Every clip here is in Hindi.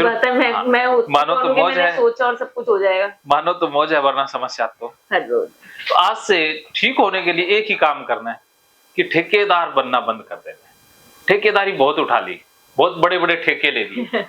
बात है, मैं मानो तो मौज मैंने है, सोचा और सब कुछ हो जाएगा। मानो तो मौज है वरना समस्या तो। हर रोज तो आज से ठीक होने के लिए एक ही काम करना है कि ठेकेदार बनना बंद कर देना है। ठेकेदारी बहुत उठा ली, बहुत बड़े बड़े ठेके ले लिए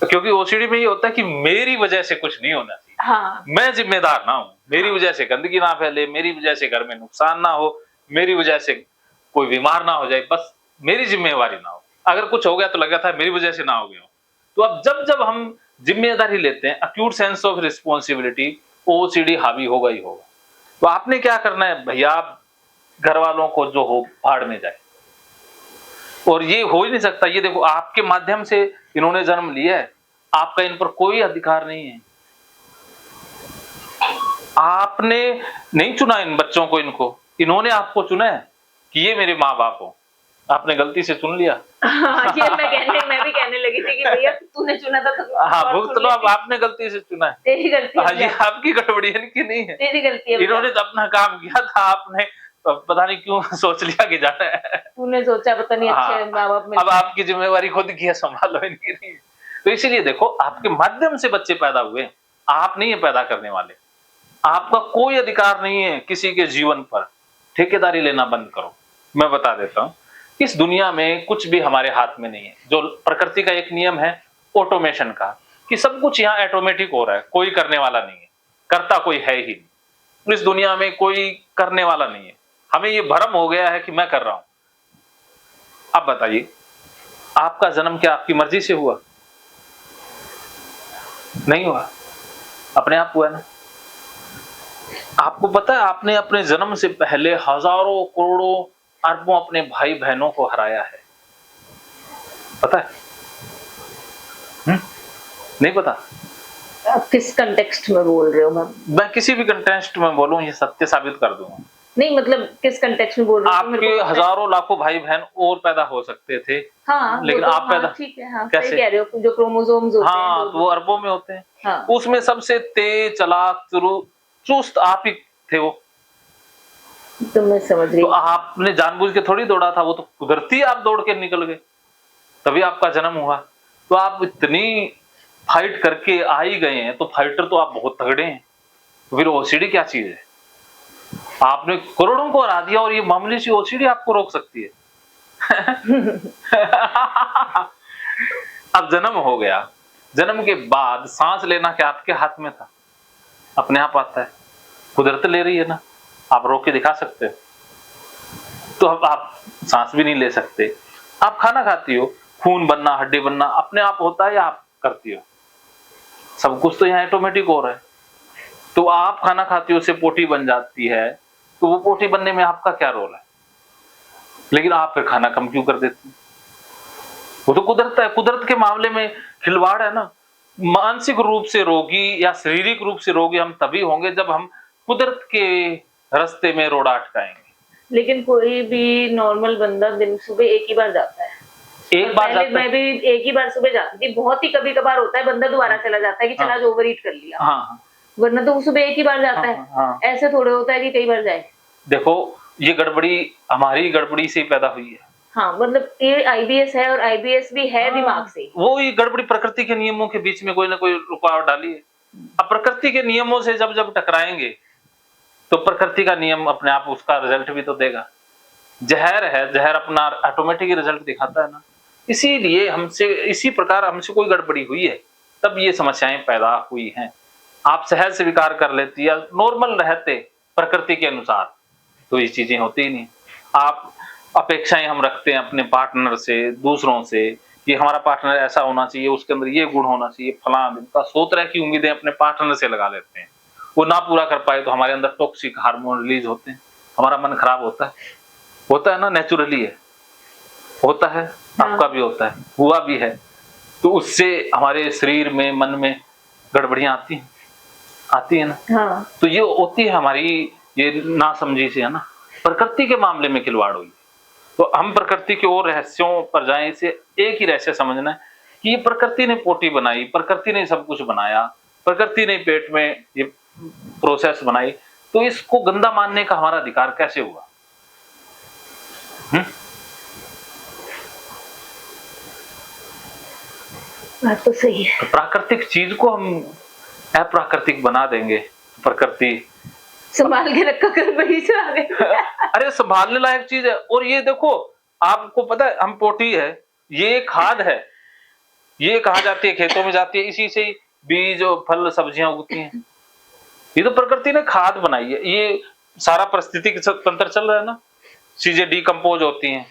क्योंकि ओसीडी में ये होता है कि मेरी वजह से कुछ नहीं होना चाहिए। हाँ। मैं जिम्मेदार ना हूं, मेरी हाँ। वजह से गंदगी ना फैले, मेरी वजह से घर में नुकसान ना हो, मेरी वजह से कोई बीमार ना हो जाए, बस मेरी जिम्मेवारी ना हो। अगर कुछ हो गया तो लगा था मेरी वजह से ना हो गया हो। तो अब जब जब हम जिम्मेदारी लेते हैं, acute sense of responsibility, OCD हावी होगा ही होगा। तो आपने क्या करना है भैया, घर वालों को जो हो भाड़ में जाए। और ये हो ही नहीं सकता, ये देखो आपके माध्यम से इन्होंने जन्म लिया है, आपका इन पर कोई अधिकार नहीं है। आपने नहीं चुना इन बच्चों को, इन्होंने आपको चुना है कि ये मेरे माँ बाप हो। आपने गलती से चुन लिया। ये मैं भी कहने लगी थी कि भैया तूने चुना था तो हाँ, भुगत लो, अब आपने गलती से चुना है। तेरी गलती है। हाँ, ये आपकी गड़बड़ी है कि नहीं है? तेरी गलती है। इन्होंने तो अपना काम किया था, आपने पता नहीं क्यों सोच लिया कि जाना है। तूने सोचा पता नहीं अच्छे माँ बाप में। अब आपकी जिम्मेवारी खुद की है, संभालो इनकी नहीं। तो इसीलिए देखो, आपके माध्यम से बच्चे पैदा हुए, आप नहीं है पैदा करने वाले। आपका कोई अधिकार नहीं है किसी के जीवन पर। ठेकेदारी लेना बंद करो। मैं बता देता हूं, इस दुनिया में कुछ भी हमारे हाथ में नहीं है। जो प्रकृति का एक नियम है ऑटोमेशन का, कि सब कुछ यहाँ ऑटोमेटिक हो रहा है, कोई करने वाला नहीं है, करता कोई है ही नहीं। इस दुनिया में कोई करने वाला नहीं है। हमें ये भ्रम हो गया है कि मैं कर रहा हूं। अब बताइए, आपका जन्म क्या आपकी मर्जी से हुआ? नहीं हुआ, अपने आप हुआ ना। आपको पता है, आपने अपने जन्म से पहले हजारों करोड़ों अरबों अपने भाई बहनों को हराया है, पता है? नहीं पता? आप किस कंटेक्स्ट में बोल रहे हो? मैं किसी भी कंटेक्स्ट में बोलूं, ये सत्य साबित कर दूंगा। नहीं मतलब किस कंटेक्स्ट में बोल रहे हो? आपके हजारों लाखों भाई बहन और पैदा हो सकते थे। हाँ, लेकिन आप पैदा, ठीक है, हाँ, कैसे? सही कह रहे हो, जो क्रोमोसोम्स होते हैं। हाँ, तो वो अरबों में होते हैं। हाँ। उसमें सबसे तेज, चालाक, चुस्त आप ही थे वो। तो मैं समझ रही तो हूँ। आपने जानबूझ के थोड़ी दौड़ा था, वो तो कुदरती आप दौड़ के निकल गए, तभी आपका जन्म हुआ। तो आप इतनी फाइट करके आ ही गए हैं, तो फाइटर तो आप बहुत तगड़े हैं। तो फिर ओसीडी क्या चीज है? आपने करोड़ों को हरा दिया और ये मामूली सी ओसीडी आपको रोक सकती है? अब जन्म हो गया, जन्म के बाद सांस लेना क्या आपके हाथ में था? अपने आप आता है, कुदरत ले रही है ना, आप रोक के दिखा सकते हो। तो अब आप सांस भी नहीं ले सकते। आप खाना खाती हो, खून बनना, हड्डी बनना अपने आप होता है या आप करती हो? सब कुछ तो यहाँ ऑटोमेटिक हो रहा है। तो आप खाना खाती हो, उससे पोटी बन जाती है, तो वो पोटी बनने में आपका क्या रोल है? लेकिन आप फिर खाना कम क्यों कर देती? वो तो कुदरत है। कुदरत के मामले में खिलवाड़ है ना। मानसिक रूप से रोगी या शारीरिक रूप से रोगी हम तभी होंगे जब हम कुदरत के रास्ते में रोड़ा अटकाएंगे। लेकिन कोई भी नॉर्मल बंदा दिन सुबह एक ही बार जाता है। एक बार जाता है। मैं भी एक ही बार सुबह जाती थी। बहुत ही कभी कभार होता है बंदा दोबारा चला जाता है कि चला ओवर ईट कर लिया। हाँ, वरना तो वो सुबह एक ही बार जाता है। हाँ। ऐसे थोड़े होता है कि कई बार जाए। देखो, ये गड़बड़ी हमारी गड़बड़ी से ही पैदा हुई है। हाँ, मतलब ये आईबीएस है और आईबीएस भी है दिमाग से। वो ये गड़बड़ी प्रकृति के नियमों के बीच में कोई ना कोई रुकावट डाली है। अब प्रकृति के नियमों से जब जब टकराएंगे तो प्रकृति का नियम अपने आप उसका रिजल्ट भी तो देगा। जहर है, जहर अपना ऑटोमेटिक रिजल्ट दिखाता है ना। इसीलिए हमसे, इसी प्रकार हमसे कोई गड़बड़ी हुई है, तब ये समस्याएं पैदा हुई हैं। आप सहज स्वीकार कर लेती या नॉर्मल रहते प्रकृति के अनुसार तो ये चीजें होती ही नहीं। आप अपेक्षाएं हम रखते हैं अपने पार्टनर से, दूसरों से, कि हमारा पार्टनर ऐसा होना चाहिए, उसके अंदर ये गुण होना चाहिए, फलां का सौ तरह की उम्मीदें अपने पार्टनर से लगा लेते हैं। वो ना पूरा कर पाए तो हमारे अंदर टॉक्सिक हार्मोन रिलीज होते हैं, हमारा मन खराब होता है ना, नेचुरली है, होता है। आपका भी होता है, हुआ भी है। तो उससे हमारे शरीर में, मन में गड़बड़ियां आती है ना। हाँ। तो ये होती है हमारी ये नासमझी से, है ना। प्रकृति के मामले में खिलवाड़ हुई। तो हम प्रकृति के और रहस्यों पर जाएं, इसे एक ही रहस्य समझना है कि ये प्रकृति ने पोटी बनाई, प्रकृति ने सब कुछ बनाया, प्रकृति ने पेट में ये प्रोसेस बनाई, तो इसको गंदा मानने का हमारा अधिकार कैसे हुआ? बात तो सही है। तो प्राकृतिक चीज को हम अप्राकृतिक बना देंगे, प्रकृति संभाल के रखा कर वही से आ गए। अरे संभालने लायक चीज है। और ये देखो, आपको पता है हम पोटी है, ये खाद है, ये कहा जाती है खेतों में जाती है, इसी से ही बीज और फल सब्जियां उगती हैं। ये तो प्रकृति ने खाद बनाई है। ये सारा पारिस्थितिक तंत्र चल रहा है ना, चीजें डिकम्पोज होती हैं,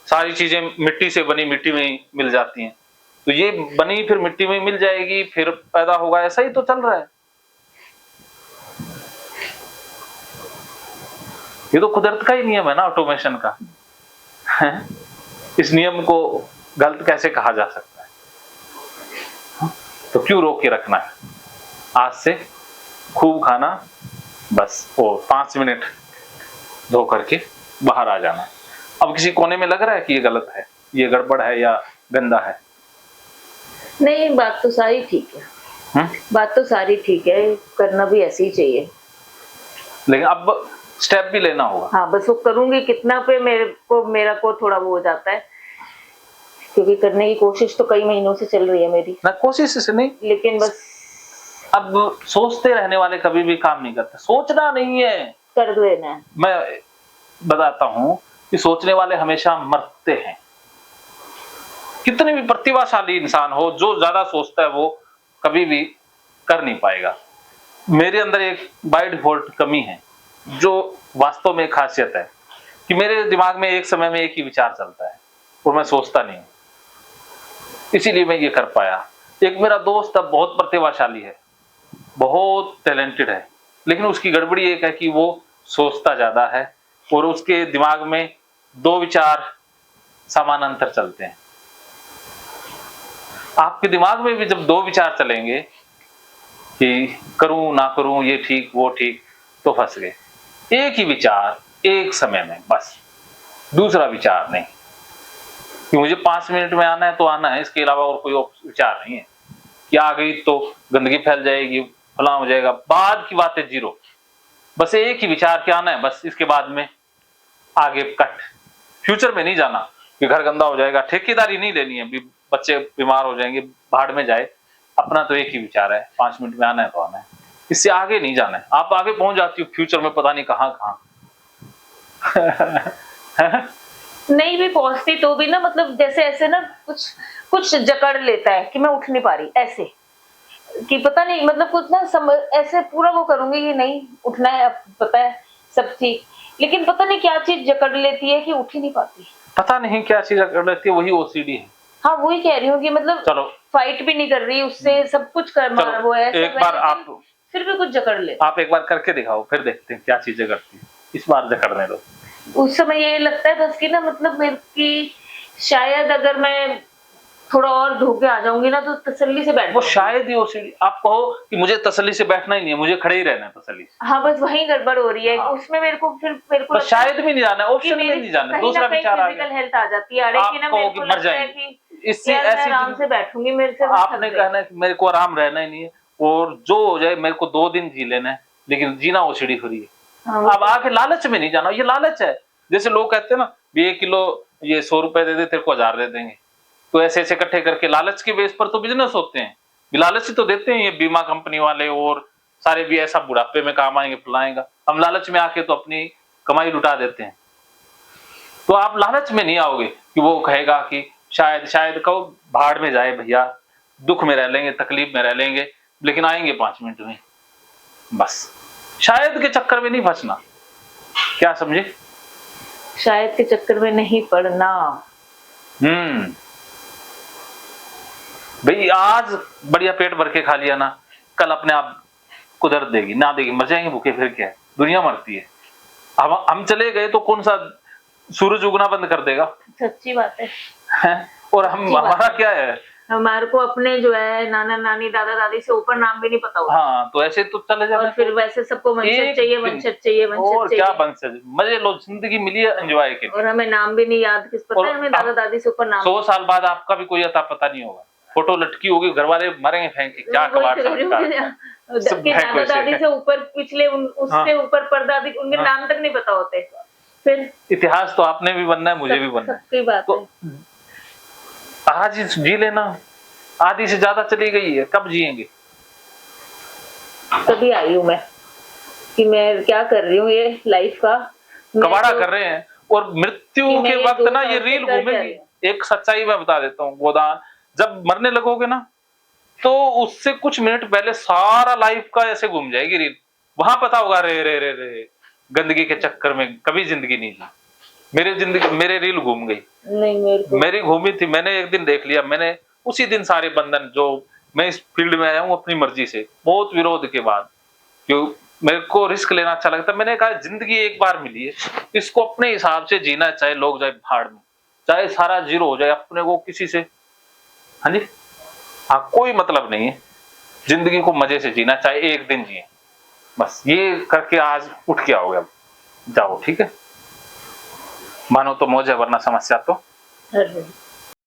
सारी चीजें मिट्टी से बनी मिट्टी में ही मिल जाती हैं, तो ये बनी फिर मिट्टी में मिल जाएगी, फिर पैदा होगा, ऐसा ही तो चल रहा है। ये तो कुदरत का ही नियम है ना, ऑटोमेशन का है? इस नियम को गलत कैसे कहा जा सकता है? तो क्यों रोक के रखना है? आज से खूब खाना बस, और 5 मिनट धो करके बाहर आ जाना। अब किसी कोने में लग रहा है कि ये गलत है, ये गड़बड़ है या गंदा है? नहीं, बात तो सारी ठीक है। बात तो सारी ठीक है, करना भी ऐसे ही चाहिए, लेकिन अब स्टेप भी लेना होगा। हाँ, बस वो करूंगी कितना पे मेरा को थोड़ा वो हो जाता है, क्योंकि करने की कोशिश तो कई महीनों से चल रही है मेरी ना, कोशिश से नहीं, लेकिन बस अब सोचते रहने वाले कभी भी काम नहीं करते। सोचना नहीं है, कर देना है। मैं बताता हूं कि सोचने वाले हमेशा मरते हैं। कितने भी प्रतिभाशाली इंसान हो, जो ज्यादा सोचता है वो कभी भी कर नहीं पाएगा। मेरे अंदर एक बाय डिफॉल्ट कमी है, जो वास्तव में खासियत है, कि मेरे दिमाग में एक समय में एक ही विचार चलता है और मैं सोचता नहीं, इसीलिए मैं ये कर पाया। एक मेरा दोस्त अब बहुत प्रतिभाशाली है, बहुत टैलेंटेड है, लेकिन उसकी गड़बड़ी एक है कि वो सोचता ज्यादा है और उसके दिमाग में 2 विचार समानांतर चलते हैं। आपके दिमाग में भी जब 2 विचार चलेंगे कि करूं ना करूं, ये ठीक वो ठीक, तो फंस गए। एक ही विचार एक समय में बस, दूसरा विचार नहीं कि मुझे 5 मिनट में आना है तो आना है, इसके अलावा और कोई विचार नहीं है कि आ गई तो गंदगी फैल जाएगी, फलां हो जाएगा, बाद की बातें जीरो। बस एक ही विचार क्या आना है बस, इसके बाद में आगे कट। फ्यूचर में नहीं जाना कि घर गंदा हो जाएगा, ठेकेदारी नहीं लेनी है, बच्चे बीमार हो जाएंगे, भाड़ में जाए। अपना तो एक ही विचार है, 5 मिनट में आना है तो आना है, इससे आगे नहीं जाना है। आप आगे पहुंच जाती हो फ्यूचर में पता नहीं कहां कहां। नहीं भी पहुंचती तो भी ना, मतलब जैसे ऐसे ना कुछ जकड़ लेता है कि मैं उठ नहीं पा रही, ऐसे कि पता नहीं, मतलब कुछ ना ऐसे पूरा वो करूंगी कि नहीं उठना है, अब पता है सब ठीक, लेकिन पता नहीं क्या चीज जकड़ लेती है कि उठ ही नहीं पाती। पता नहीं क्या चीज जकड़ लेती है, वही ओसीडी है। हाँ, वही कह रही हूँ कि मतलब चलो, फाइट भी नहीं कर रही उससे, सब कुछ कर मार वो है, एक बार आप फिर भी कुछ जकड़ ले। आप एक बार करके दिखाओ, फिर देखते हैं क्या चीज जकड़ती है। इस बार जकड़ने दो। उस समय ये लगता है बस कि ना, मतलब मेरे की शायद अगर मैं थोड़ा और धोके आ जाऊंगी ना तो तसल्ली से बैठ, वो शायद ही ओसीडी। आप कहो कि मुझे तसल्ली से बैठना ही नहीं है, मुझे खड़े ही रहना है तसल्ली से। हाँ, बस वही गड़बड़ हो रही है। हाँ। उसमें मेरे को शायद भी नहीं जाना, ऑप्शन में नहीं जाना, दूसरा विचार आ गया। फिजिकल हेल्थ आ जाती है, अरे कि ना मेरे को लगता है कि इससे यार मैं आराम से बैठूंगी, मेरे से आपने कहना है कि मेरे को आराम रहना ही नहीं है, और जो हो जाए मेरे को 2 दिन जी लेना है, लेकिन जीना ओसीडी हो रही है। हाँ, अब आके लालच में नहीं जाना, ये लालच है। जैसे लोग कहते हैं ना, 1 किलो ये 100 रुपए दे दे, तेरे को 1000 दे देंगे, तो ऐसे ऐसे इकट्ठे करके लालच के बेस पर तो बिजनेस होते हैं। लालच ही तो देते हैं ये बीमा कंपनी वाले, और सारे भी ऐसा बुढ़ापे में काम आएंगे फुलाएंगा। हम लालच में आके तो अपनी कमाई लुटा देते हैं। तो आप लालच में नहीं आओगे कि वो कहेगा कि शायद कहो भाड़ में जाए भैया, दुख में रह लेंगे, तकलीफ में रह लेंगे, लेकिन आएंगे 5 मिनट में। बस शायद के चक्कर में नहीं फंसना, क्या समझे? शायद के चक्कर में नहीं पड़ना। भाई आज बढ़िया पेट भर के खा लिया ना, कल अपने आप कुदरत देगी ना देगी, मर जाएंगे भूखे, फिर क्या है, दुनिया मरती है। अब हम चले गए तो कौन सा सूरज उगना बंद कर देगा? सच्ची बात है? और हमारा क्या है, हमारे को अपने जो है नाना नानी दादा दादी से ऊपर नाम भी नहीं पता होता। हाँ, तो ऐसे तो चले जाना। और फिर वैसे सबको वंशज चाहिए, वंशज चाहिए, और क्या वंशज, मजे लो, जिंदगी मिली है एंजॉय के, और हमें नाम भी नहीं याद, किस पता है हमें दादा दादी से ऊपर नाम। 100 साल बाद आपका भी कोई अता पता नहीं होगा, फोटो लटकी होगी, घर वाले मरेंगे फेंक के, क्या कबाड़ दादा दादी से ऊपर पिछले उससे ऊपर परदादी, उनके नाम तक नहीं पता होते। फिर इतिहास तो आपने भी बनना है, मुझे भी बनना है। सबकी बात तो आज जी लेना, आधी से ज्यादा चली गई है, कब जिएंगे? तभी आई हूँ मैं कि मैं क्या कर रही हूँ ये लाइफ का, मैं कबाड़ा तो कर रहे हैं। और मृत्यु कि मैं के ये वक्त 2 ना ये साल से रील कर क्या घूमेगी। रही हूँ। एक सच्चाई मैं बता देता हूँ गोदान, जब मरने लगोगे ना तो उससे कुछ मिनट पहले सारा लाइफ का ऐसे घूम जाएगी रील। वहां पता होगा रे रे रे रे गंदगी के चक्कर में कभी जिंदगी नहीं जी। मेरे रील घूम गई, नहीं मेरे को मेरी घूमी थी। मैंने एक दिन देख लिया, मैंने उसी दिन सारे बंधन, जो मैं इस फील्ड में आया हूँ अपनी मर्जी से, बहुत विरोध के बाद, क्यों मेरे को रिस्क लेना अच्छा लगता है। मैंने कहा जिंदगी एक बार मिली है, इसको अपने हिसाब से जीना, चाहे लोग जाए भाड़ में, चाहे सारा जीरो हो जाए, अपने को किसी से, हाँ जी, हाँ कोई मतलब नहीं है। जिंदगी को मजे से जीना, चाहे एक दिन जिए, बस ये करके आज उठ के आओगे। अब जाओ, ठीक है, मानो तो मौज है, वरना समस्या तो हर